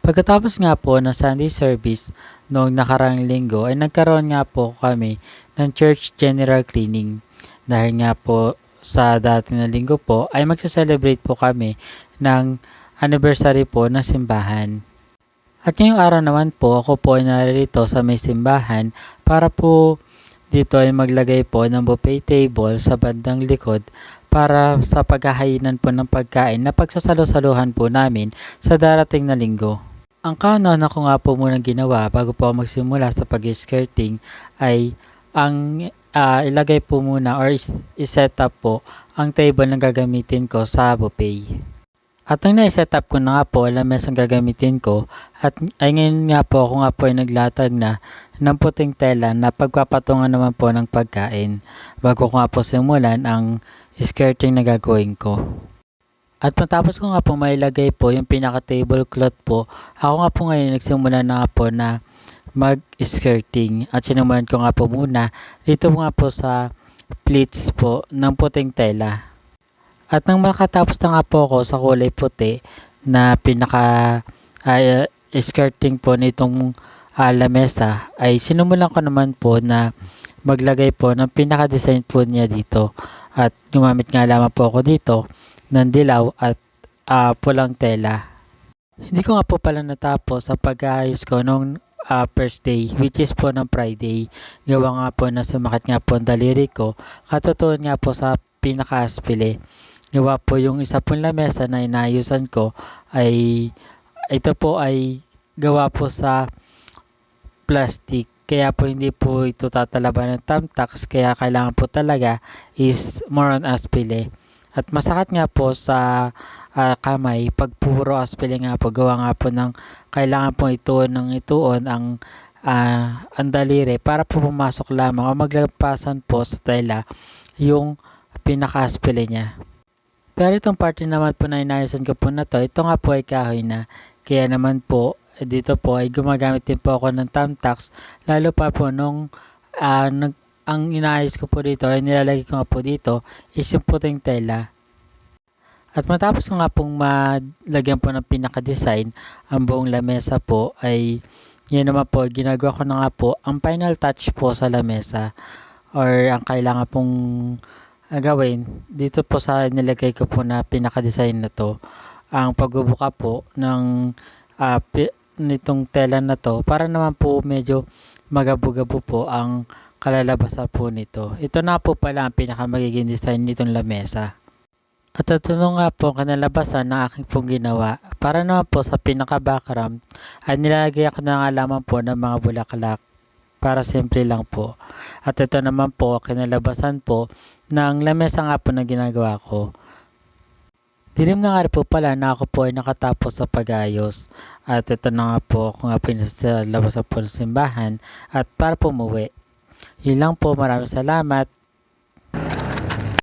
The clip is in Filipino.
Pagkatapos nga po ng Sunday service noong nakarang linggo ay nagkaroon nga po kami ng church general cleaning. Dahil nga po sa dating na linggo po ay magsa-celebrate po kami ng anniversary po ng simbahan. At ngayong araw naman po ako po ay naririto sa may simbahan para po dito ay maglagay po ng buffet table sa bandang likod para sa paghahainan po ng pagkain na pagsasalo-saluhan po namin sa darating na linggo. Ang kauna ko nga po munang ginawa bago po ako magsimula sa pag-skirting ay ang ilagay po muna or iset up po ang table na gagamitin ko sa buffet. At nang na-set up ko na nga po ang lamesa ang gagamitin ko at ay ngayon nga po ako nga po ay naglatag na ng puting tela na pagpapatungan naman po ng pagkain bago ko nga po simulan ang skirting na gagawin ko. At matapos ko nga po mailagay po yung pinaka tablecloth po, ako nga po ngayon nagsimula na nga po na mag-skirting. At sinimulan ko nga po muna dito nga po sa pleats po ng puting tela. At nang makatapos na nga po ako sa kulay puti na skirting po nitong lamesa ay sinimulan ko naman po na maglagay po ng pinaka-design po niya dito. At gumamit nga lamang po ako dito ng dilaw at pulang tela. Hindi ko nga po pala natapos ang pag-aayos ko nung first day, which is po ng Friday. Gawa nga po na sumakit nga po ang daliri ko. Katutuon nga po sa pinaka-aspile. Gawa po yung isa pong lamesa na inaayusan ko ay ito po ay gawa po sa plastic. Kaya po hindi po ito tatalaban ng thumbtacks. Kaya kailangan po talaga is more on aspile. At masakit nga po sa kamay pag puro aspile nga po. Gawa nga po ng kailangan pong ituon ang daliri para po pumasok lamang o maglampasan po sa tela yung pinaka-aspile niya. Pero itong parte naman po na inaayusan ko po na to, ito nga po ay kahoy na. Kaya naman po dito po ay gumagamit din po ako ng thumbtacks lalo pa po nung ang inaayos ko po dito ay nilalagay ko nga po dito is yung puting tela. At matapos ko nga pong malagyan po ng pinaka-design ang buong lamesa po ay yun naman po ginagawa ko na nga po ang final touch po sa lamesa or ang kailangan pong gawin dito po sa nilagay ko po na pinaka-design na to ang pagbubuka po ng nitong tela na to para naman po medyo magabo-gabo po ang kalalabasan po nito. Ito na po pala ang pinaka magiging design nitong lamesa. At ito nga po ang kalalabasan na aking pong ginawa. Para naman po sa pinaka background ay nilalagay ako na nga lamang po ng mga bulaklak para simple lang po. At ito naman po kinalabasan po ng lamesa nga po na ginagawa ko. Dilim na nga po pala na ako po ay nakatapos sa pag-ayos. At ito na nga po ako nga pinasa labasan po ng simbahan at para po umuwi. Yun lang po, maraming salamat.